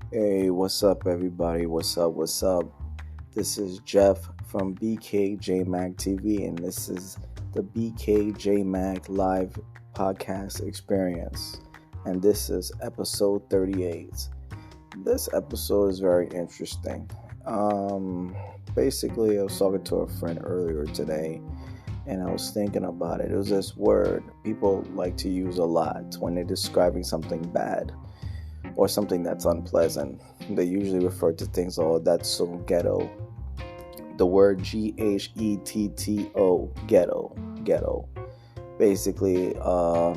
Hey, what's up, everybody? What's up? What's up? This is Jeff from BKJ Mag TV, and this is the BKJ Mag Live Podcast Experience. And this is episode 38. This episode is very interesting. Basically, I was talking to a friend earlier today, and I was thinking about it. It was this word people like to use a lot when they're describing something bad or something that's unpleasant. They usually refer to things, oh, that's so ghetto. The word Ghetto, ghetto. Basically, a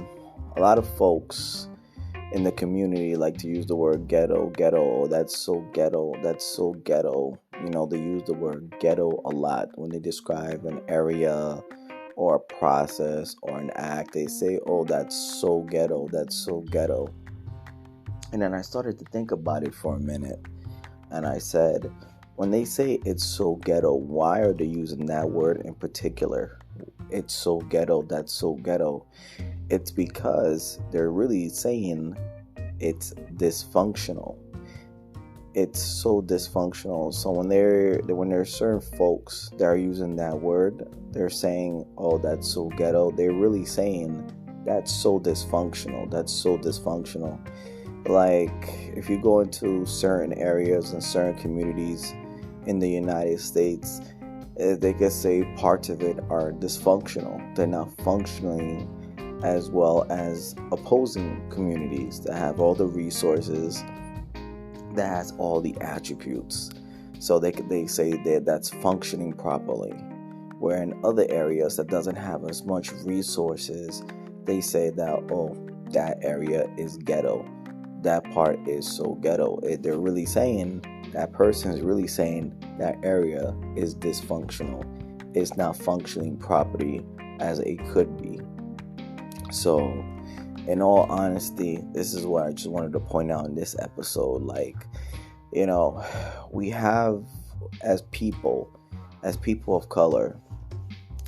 lot of folks in the community like to use the word ghetto. Oh, that's so ghetto. That's so ghetto. They use the word ghetto a lot when they describe an area or a process or an act. They say, oh, that's so ghetto. That's so ghetto. And then I started to think about it for a minute. And I said, when they say it's so ghetto, why are they using that word in particular? It's so ghetto, that's so ghetto. It's because they're really saying it's dysfunctional. It's so dysfunctional. So when there's certain folks that are using that word, they're saying, oh, that's so ghetto. They're really saying that's so dysfunctional. That's so dysfunctional. Like, if you go into certain areas and certain communities in the United States, they could say parts of it are dysfunctional. They're not functioning as well as opposing communities that have all the resources, that has all the attributes. So they say that that's functioning properly. Where in other areas that doesn't have as much resources, they say that, oh, that area is ghetto. That part is so ghetto. They're really saying, that person is really saying that area is dysfunctional. It's not functioning properly as it could be. So, in all honesty, this is what I just wanted to point out in this episode. Like, we have, as people of color,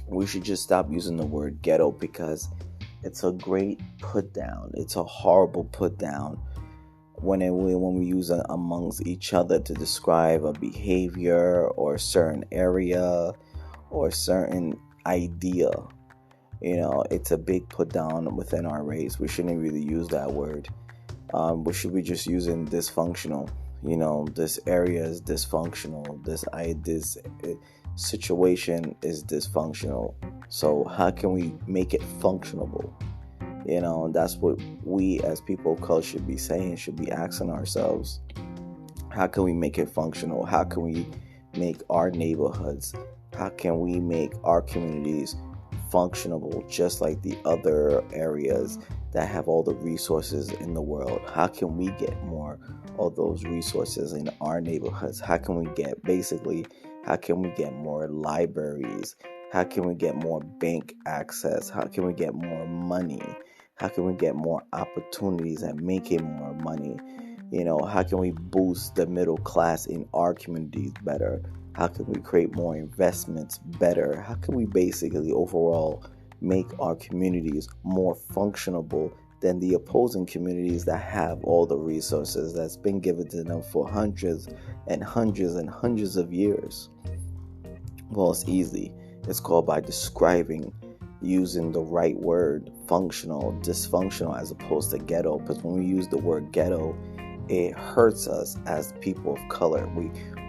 we should just stop using the word ghetto, because it's a great put down. It's a horrible put down when we use it amongst each other to describe a behavior or a certain area or a certain idea. It's a big put down within our race. We shouldn't really use that word. We should be just using dysfunctional. This area is dysfunctional. This situation is dysfunctional. So how can we make it functionable? That's what we as people of color should be saying, should be asking ourselves. How can we make it functional? How can we make our neighborhoods, how can we make our communities functionable just like the other areas that have all the resources in the world? How can we get more of those resources in our neighborhoods? How can we get more libraries? How can we get more bank access? How can we get more money? How can we get more opportunities at making more money? How can we boost the middle class in our communities better? How can we create more investments better? How can we basically overall make our communities more functionable than the opposing communities that have all the resources that's been given to them for hundreds and hundreds and hundreds of years? Well, it's easy. It's called by describing, using the right word, functional, dysfunctional, as opposed to ghetto. Because when we use the word ghetto, it hurts us as people of color.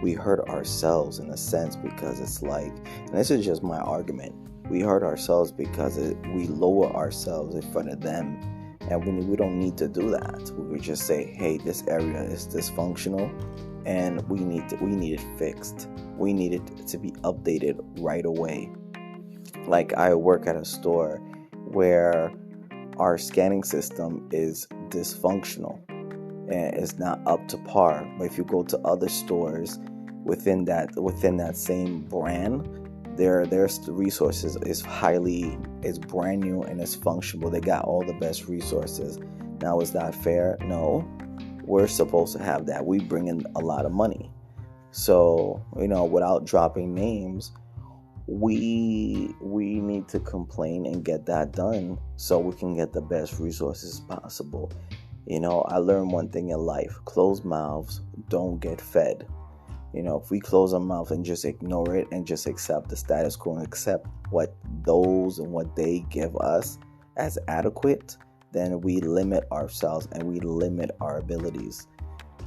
We hurt ourselves in a sense, because it's like, and this is just my argument, we hurt ourselves because we lower ourselves in front of them, and we don't need to do that. We would just say, hey, this area is dysfunctional, and we need it fixed. We need it to be updated right away. Like, I work at a store where our scanning system is dysfunctional and it's not up to par. But if you go to other stores within that same brand, their resources is brand new and it's functional. They got all the best resources. Now, is that fair? No. We're supposed to have that. We bring in a lot of money. So, without dropping names, we need to complain and get that done so we can get the best resources possible. I learned one thing in life: closed mouths don't get fed. If we close our mouth and just ignore it and just accept the status quo and accept what those and what they give us as adequate, then we limit ourselves and we limit our abilities.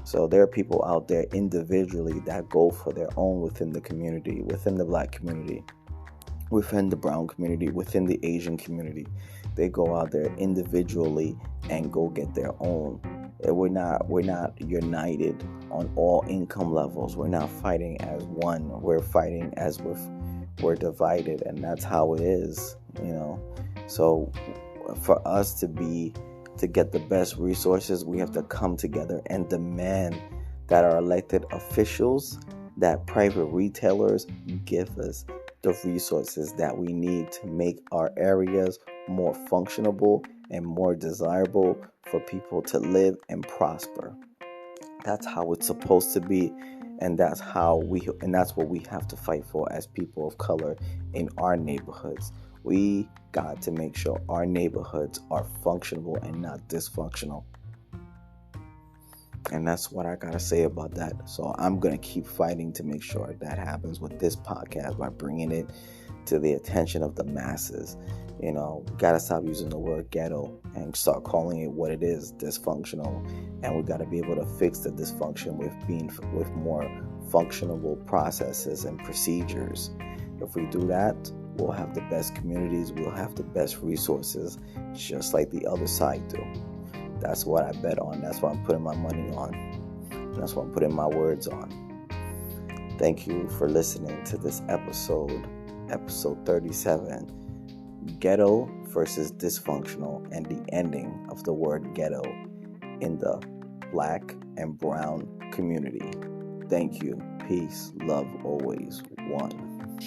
So there are people out there individually that go for their own within the community, within the Black community, within the brown community, within the Asian community. They go out there individually and go get their own. We're not united on all income levels. We're not fighting as one. We're fighting as we're divided, and that's how it is. So for us to get the best resources, we have to come together and demand that our elected officials, that private retailers give us the resources that we need to make our areas more functionable and more desirable for people to live and prosper. That's how it's supposed to be, and that's what we have to fight for as people of color in our neighborhoods. We got to make sure our neighborhoods are functional and not dysfunctional. And that's what I got to say about that. So I'm going to keep fighting to make sure that happens with this podcast by bringing it to the attention of the masses. We got to stop using the word ghetto and start calling it what it is: dysfunctional. And we got to be able to fix the dysfunction with more functional processes and procedures. If we do that, we'll have the best communities, we'll have the best resources, just like the other side do. That's what I bet on. That's what I'm putting my money on. And that's what I'm putting my words on. Thank you for listening to this episode 37, Ghetto versus Dysfunctional, and the ending of the word ghetto in the Black and brown community. Thank you. Peace. Love always. One.